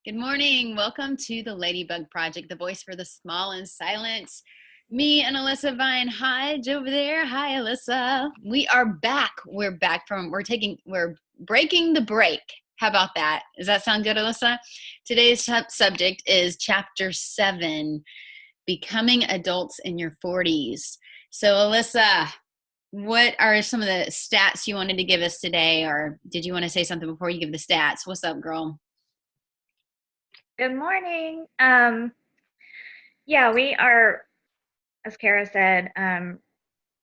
Good morning. Welcome to the Ladybug Project, the voice for the small and silent. Me and Alyssa Vine Hodge over there. Hi, Alyssa. We are back. We're breaking the break. How about that? Does that sound good, Alyssa? Today's subject is Chapter 7, Becoming Adults in Your 40s. So, Alyssa, what are some of the stats you wanted to give us today? Or did you want to say something before you give the stats? What's up, girl? Good morning. We are, as Kara said,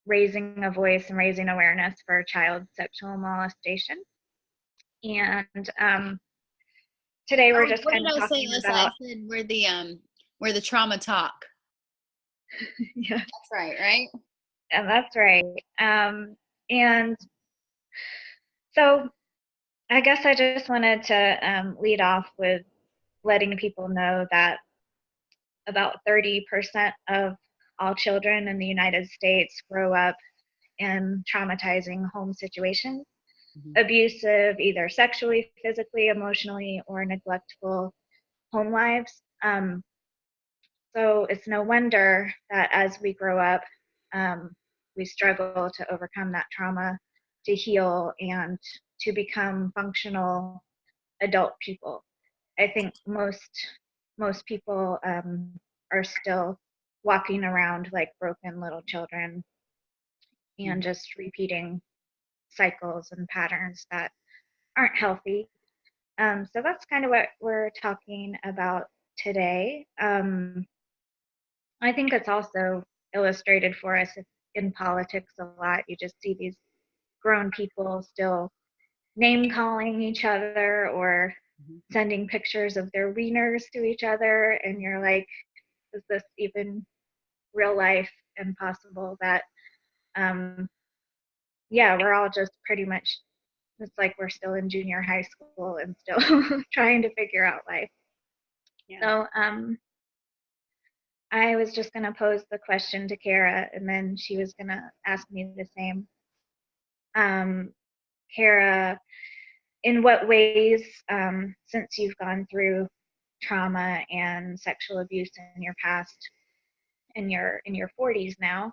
raising a voice and raising awareness for child sexual molestation. And today we're just What kind did of I say, talking Alyssa? I about. said we're the trauma talk. Yeah, That's right? and that's right. And so I guess I just wanted to lead off with letting people know that about 30% of all children in the United States grow up in traumatizing home situations, Mm-hmm. abusive, either sexually, physically, emotionally, or neglectful home lives. So it's no wonder that as we grow up, we struggle to overcome that trauma, to heal, and to become functional adult people. I think most people are still walking around like broken little children and just repeating cycles and patterns that aren't healthy. So that's kind of what we're talking about today. I think it's also illustrated for us in politics a lot. You just see these grown people still name calling each other or Mm-hmm. sending pictures of their wieners to each other, and you're like, is this even real life and possible? That we're all just pretty much, it's like we're still in junior high school and still trying to figure out life. Yeah. So I was just going to pose the question to Kara, and then she was going to ask me the same. Kara, in what ways, since you've gone through trauma and sexual abuse in your past, in your 40s now,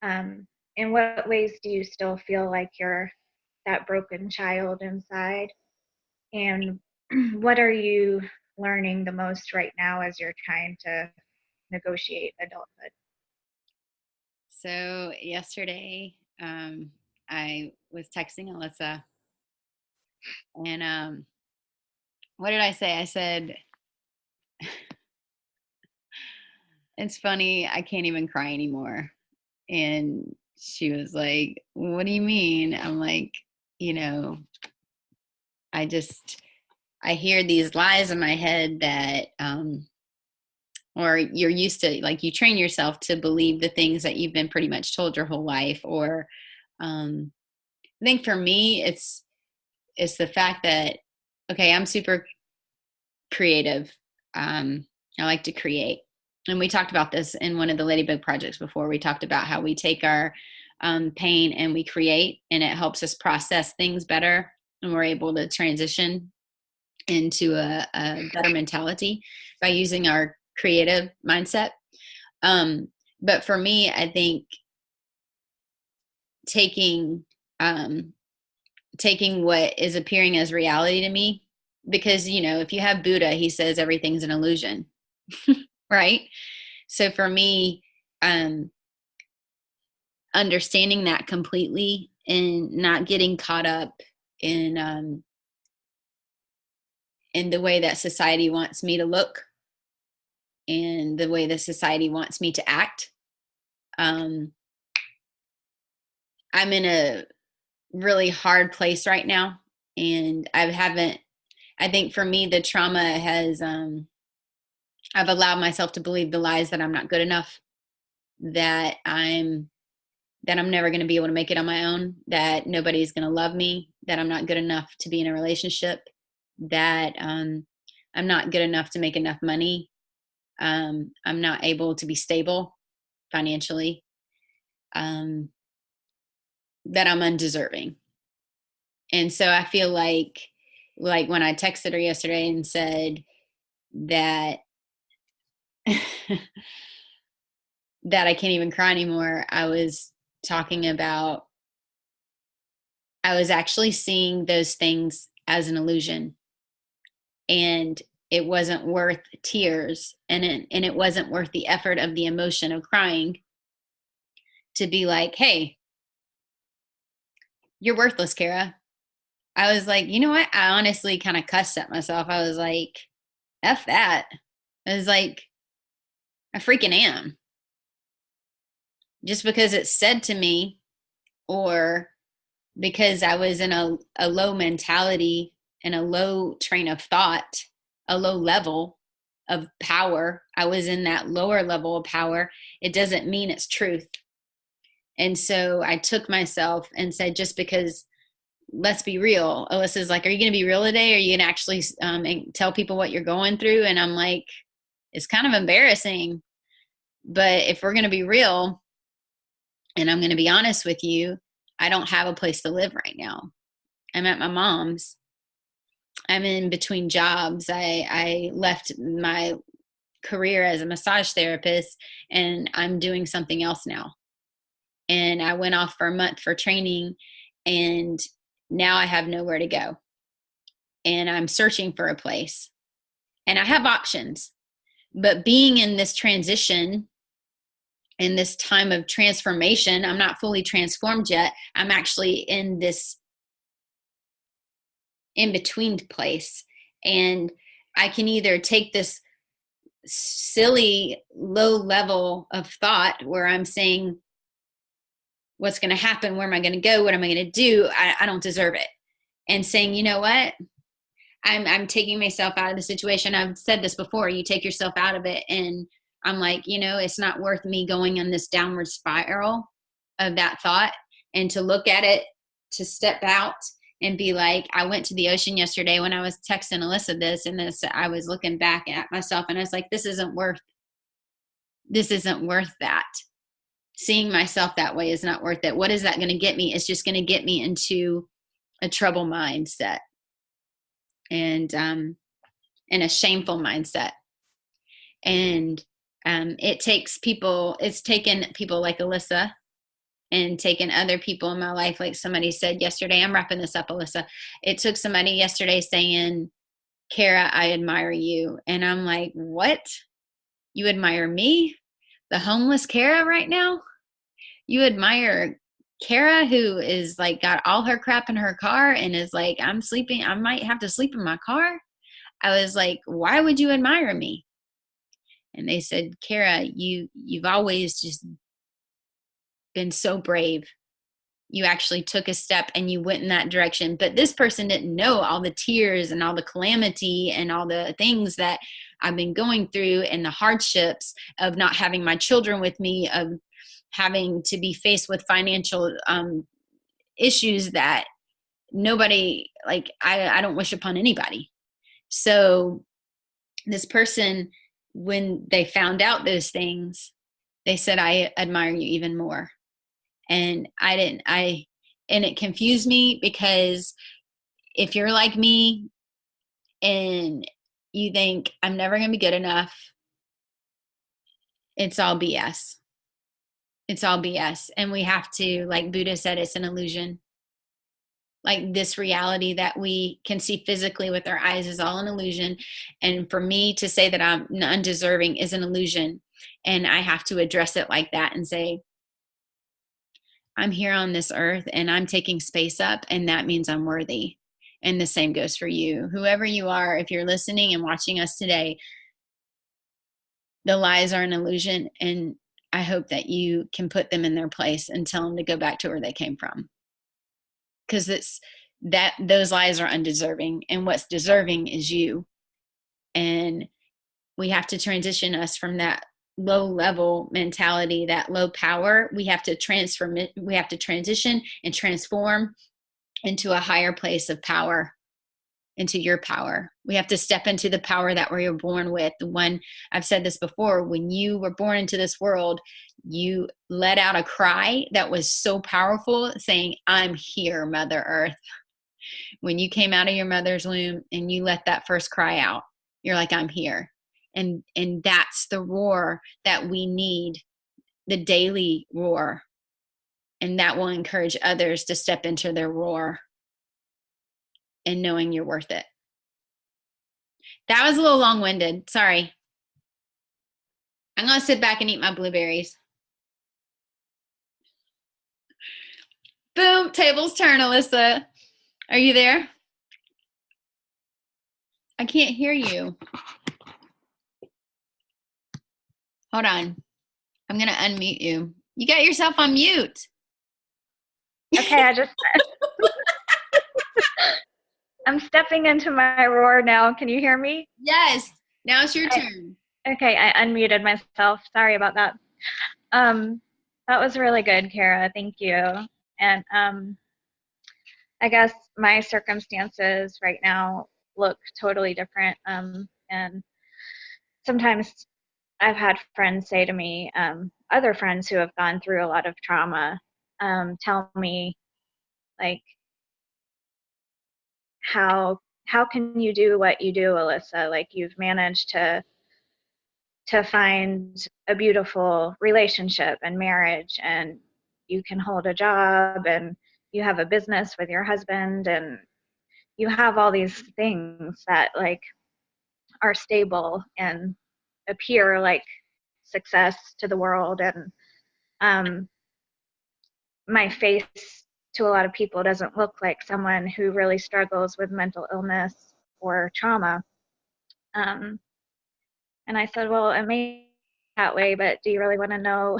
in what ways do you still feel like you're that broken child inside? And what are you learning the most right now as you're trying to negotiate adulthood? So yesterday, I was texting Alyssa, and what did I say? I said, "It's funny, I can't even cry anymore." And she was like, "What do you mean?" I'm like, you know, I just I hear these lies in my head that or you're used to, like, you train yourself to believe the things that you've been pretty much told your whole life. Or I think for me it's the fact that, okay, I'm super creative. I like to create, and we talked about this in one of the Ladybug projects before. We talked about how we take our pain and we create, and it helps us process things better, and we're able to transition into a better mentality by using our creative mindset. But for me, I think taking um, taking what is appearing as reality to me, because if you have Buddha, he says everything's an illusion, right? So for me, um, understanding that completely and not getting caught up in the way that society wants me to look and the way that society wants me to act. Um, I'm in a really hard place right now, and I haven't. I think for me, the trauma has. I've allowed myself to believe the lies that I'm not good enough, that I'm never going to be able to make it on my own, that nobody's going to love me, that I'm not good enough to be in a relationship, that I'm not good enough to make enough money. I'm not able to be stable financially. Um, that I'm undeserving. And so I feel like when I texted her yesterday and said, that that I can't even cry anymore. I was talking about, I was actually seeing those things as an illusion, and it wasn't worth tears, and it wasn't worth the effort of the emotion of crying to be like, hey, you're worthless, Kara. I was like, you know what? I honestly kind of cussed at myself. I was like, F that. I was like, I freaking am. Just because it's said to me, or because I was in a low mentality and a low train of thought, a low level of power, I was in that lower level of power, it doesn't mean it's truth. And so I took myself and said, just because, let's be real. Alyssa's like, are you going to be real today? Are you going to actually tell people what you're going through? And I'm like, it's kind of embarrassing. But if we're going to be real, and I'm going to be honest with you, I don't have a place to live right now. I'm at my mom's. I'm in between jobs. I left my career as a massage therapist, and I'm doing something else now. And I went off for a month for training, and now I have nowhere to go. And I'm searching for a place. And I have options. But being in this transition, in this time of transformation, I'm not fully transformed yet. I'm actually in this in between place. And I can either take this silly low level of thought where I'm saying, what's going to happen? Where am I going to go? What am I going to do? I don't deserve it. And saying, you know what? I'm taking myself out of the situation. I've said this before. You take yourself out of it. And I'm like, it's not worth me going on this downward spiral of that thought, and to look at it, to step out and be like, I went to the ocean yesterday when I was texting Alyssa this, and this, I was looking back at myself and I was like, this isn't worth that. Seeing myself that way is not worth it. What is that going to get me? It's just going to get me into a trouble mindset, and a shameful mindset. And it's taken people like Alyssa, and taken other people in my life. Like somebody said yesterday, I'm wrapping this up, Alyssa. It took somebody yesterday saying, Kara, I admire you. And I'm like, what? You admire me? The homeless Kara right now? You admire Kara, who is like got all her crap in her car and is like, I'm sleeping, I might have to sleep in my car. I was like, why would you admire me? And they said, Kara, you've always just been so brave. You actually took a step and you went in that direction. But this person didn't know all the tears and all the calamity and all the things that I've been going through, and the hardships of not having my children with me, of having to be faced with financial issues that nobody, like, I don't wish upon anybody. So this person, when they found out those things, they said, I admire you even more. And and it confused me, because if you're like me and you think I'm never going to be good enough, it's all BS. It's all BS. And we have to, like Buddha said, it's an illusion. Like, this reality that we can see physically with our eyes is all an illusion. And for me to say that I'm undeserving is an illusion. And I have to address it like that and say, I'm here on this earth and I'm taking space up, and that means I'm worthy. And the same goes for you. Whoever you are, if you're listening and watching us today, the lies are an illusion, and I hope that you can put them in their place and tell them to go back to where they came from. Because those lies are undeserving, and what's deserving is you. And we have to transition us from that low level mentality, that low power. We have to transform it. We have to transition and transform into a higher place of power, into your power. We have to step into the power that we were born with. The one, I've said this before, when you were born into this world, you let out a cry that was so powerful, saying, I'm here, Mother Earth. When you came out of your mother's womb and you let that first cry out, you're like, I'm here. And that's the roar that we need, the daily roar. And that will encourage others to step into their roar and knowing you're worth it. That was a little long-winded. Sorry. I'm going to sit back and eat my blueberries. Boom, tables turn, Alyssa. Are you there? I can't hear you. Hold on. I'm going to unmute you. You got yourself on mute. Okay, I'm stepping into my roar now. Can you hear me? Yes. Now it's your turn. Okay, I unmuted myself. Sorry about that. That was really good, Kara. Thank you. And I guess my circumstances right now look totally different. And sometimes I've had friends say to me, other friends who have gone through a lot of trauma, tell me, like, how can you do what you do, Alyssa? Like, you've managed to find a beautiful relationship and marriage, and you can hold a job, and you have a business with your husband, and you have all these things that like are stable and appear like success to the world. And um, my face to a lot of people doesn't look like someone who really struggles with mental illness or trauma. Um, and I said, well, it may be that way, but do you really want to know?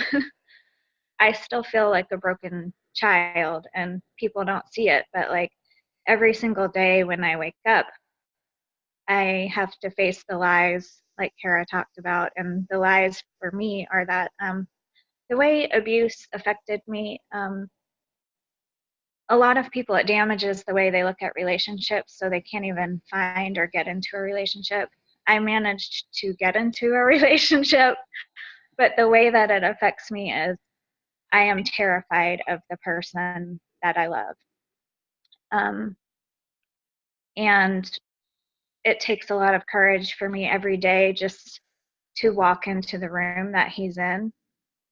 I still feel like a broken child, and people don't see it, but like every single day when I wake up, I have to face the lies like Kara talked about. And the lies for me are that the way abuse affected me, a lot of people, it damages the way they look at relationships, so they can't even find or get into a relationship. I managed to get into a relationship, but the way that it affects me is I am terrified of the person that I love. Um, and it takes a lot of courage for me every day just to walk into the room that he's in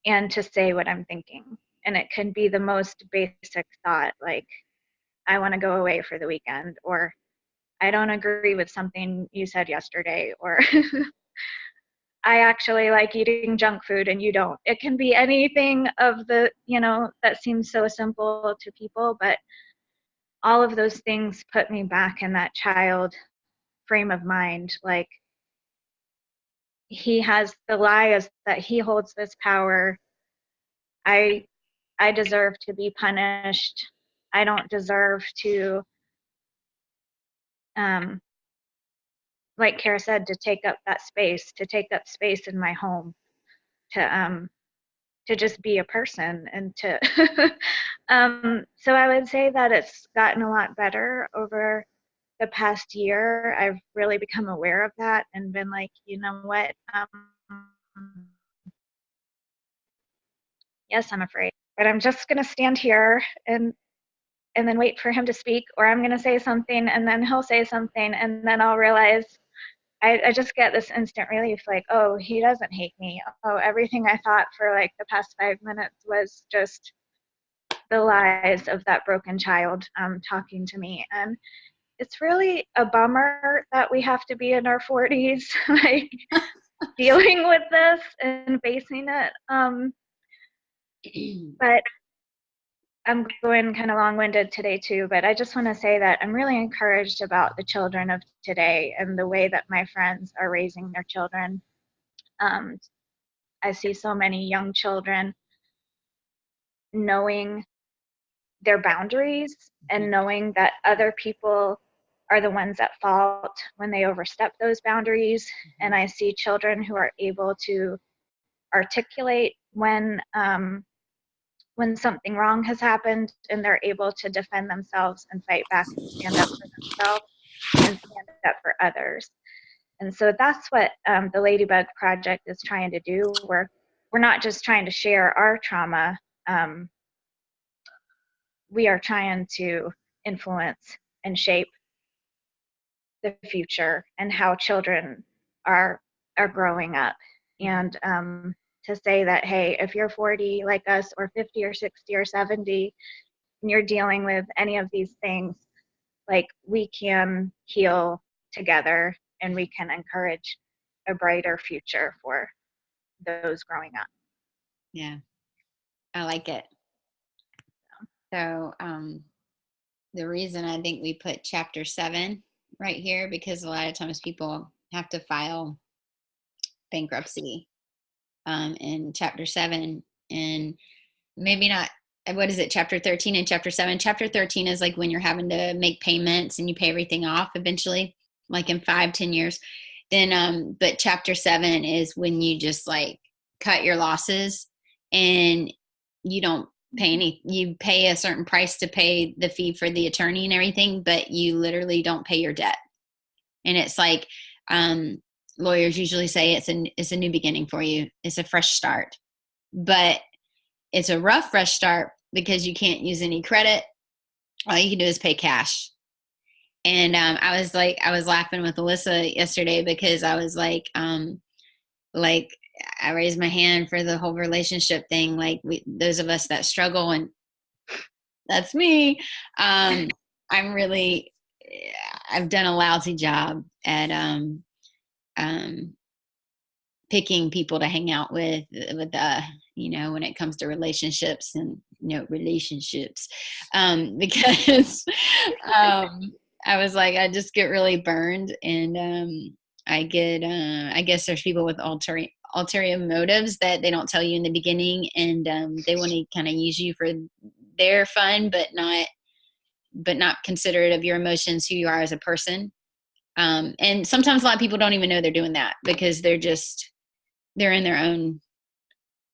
and to say what I'm thinking. And it can be the most basic thought, like, I want to go away for the weekend, or I don't agree with something you said yesterday, or I actually like eating junk food and you don't. It can be anything of the, that seems so simple to people, but all of those things put me back in that child frame of mind. Like, he has the lie is that he holds this power. I I deserve to be punished. I don't deserve to, um, like Kara said, to take up that space in my home, to just be a person, and to so I would say that it's gotten a lot better over the past year. I've really become aware of that and been like, you know what, yes, I'm afraid, but I'm just going to stand here and then wait for him to speak, or I'm going to say something and then he'll say something, and then I'll realize I just get this instant relief, like, oh, he doesn't hate me. Oh, everything I thought for like the past 5 minutes was just the lies of that broken child talking to me. And it's really a bummer that we have to be in our 40s, like dealing with this and facing it. But I'm going kind of long-winded today too, but I just want to say that I'm really encouraged about the children of today and the way that my friends are raising their children. Um, I see so many young children knowing their boundaries and knowing that other people are the ones at fault when they overstep those boundaries. And I see children who are able to articulate when something wrong has happened, and they're able to defend themselves and fight back and stand up for themselves and stand up for others. And so that's what the Ladybug Project is trying to do. We're not just trying to share our trauma. We are trying to influence and shape the future and how children are growing up. And to say that, hey, if you're 40 like us, or 50 or 60 or 70, and you're dealing with any of these things, like, we can heal together and we can encourage a brighter future for those growing up. Yeah, I like it. So the reason I think we put chapter 7 right here, because a lot of times people have to file bankruptcy in chapter 7, and maybe not, what is it, chapter 13 and chapter 7. Chapter 13 is like when you're having to make payments and you pay everything off eventually, like in 5-10 years. Then but chapter 7 is when you just like cut your losses, and you don't pay any, you pay a certain price to pay the fee for the attorney and everything, but you literally don't pay your debt. And it's like, lawyers usually say it's a new beginning for you, it's a fresh start. But it's a rough fresh start because you can't use any credit. All you can do is pay cash. And I was laughing with Alyssa yesterday because I was like I raised my hand for the whole relationship thing. Like, those of us that struggle, and that's me. I'm really, I've done a lousy job at picking people to hang out with when it comes to relationships and relationships, because I was like, I just get really burned, and I guess there's people with ulterior motives that they don't tell you in the beginning, and they want to kind of use you for their fun, but not considerate of your emotions, who you are as a person. And sometimes a lot of people don't even know they're doing that, because they're in their own,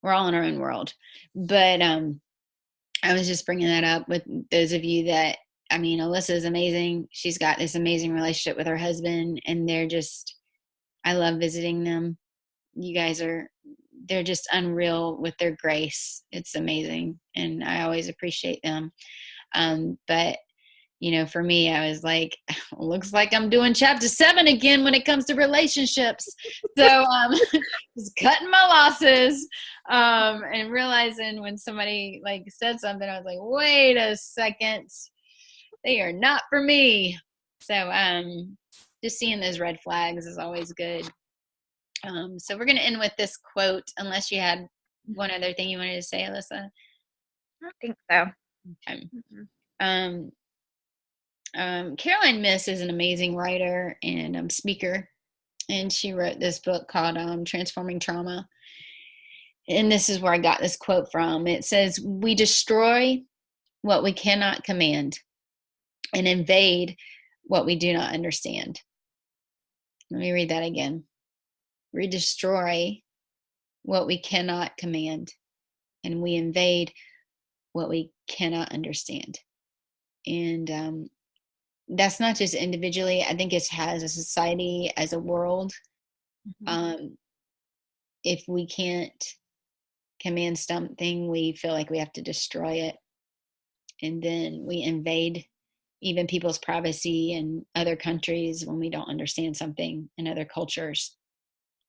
we're all in our own world. But I was just bringing that up with those of you that, I mean, Alyssa is amazing. She's got this amazing relationship with her husband, and I love visiting them. You guys they're just unreal with their grace. It's amazing. And I always appreciate them. But for me, I was like, looks like I'm doing chapter 7 again when it comes to relationships. So just cutting my losses, and realizing when somebody like said something, I was like, wait a second, they are not for me. So just seeing those red flags is always good. So we're going to end with this quote, unless you had one other thing you wanted to say, Alyssa. I don't think so. Okay. Caroline Myss is an amazing writer and speaker, and she wrote this book called Transforming Trauma. And this is where I got this quote from. It says, "We destroy what we cannot command and invade what we do not understand." Let me read that again. We destroy what we cannot command, and we invade what we cannot understand. And that's not just individually. I think it's as a society, as a world. If we can't command something, we feel like we have to destroy it. And then we invade even people's privacy in other countries when we don't understand something in other cultures.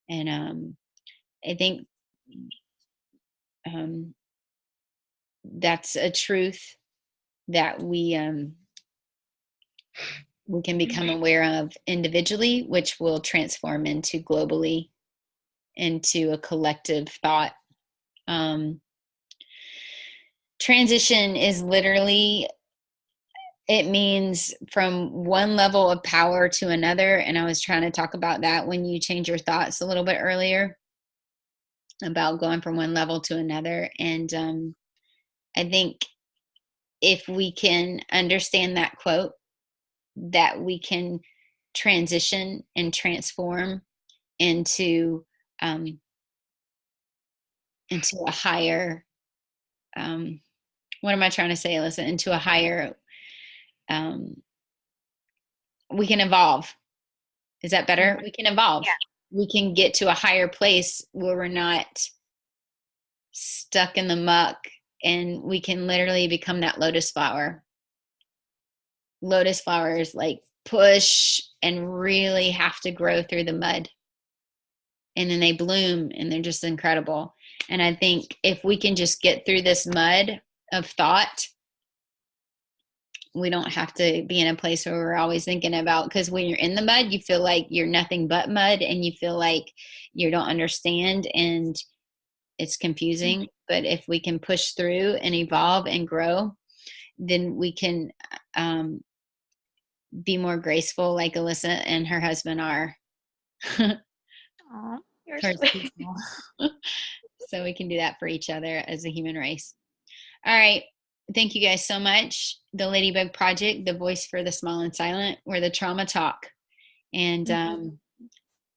And I think that's a truth that we can become aware of individually, which will transform into globally, into a collective thought. Transition is literally, it means from one level of power to another. And I was trying to talk about that when you change your thoughts a little bit earlier, about going from one level to another. And I think if we can understand that quote, that we can transition and transform into a higher, what am I trying to say, Alyssa? Into a higher, we can evolve. Is that better? We can evolve. Yeah. We can get to a higher place where we're not stuck in the muck, and we can literally become that lotus flower. Lotus flowers like push and really have to grow through the mud. And then they bloom and they're just incredible. And I think if we can just get through this mud of thought, we don't have to be in a place where we're always thinking about, because when you're in the mud, you feel like you're nothing but mud and you feel like you don't understand and it's confusing. But if we can push through and evolve and grow, then we can be more graceful like Alyssa and her husband are. Aw, you're Towards sweet. people. So we can do that for each other as a human race. All right. Thank you guys so much. The Ladybug Project, the voice for the small and silent, where the trauma talk. And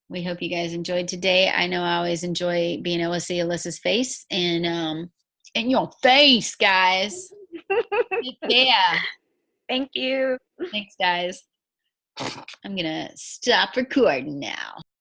we hope you guys enjoyed today. I know I always enjoy being able to see Alyssa's face and your face, guys. Take care. Thank you. Thanks, guys. I'm going to stop recording now.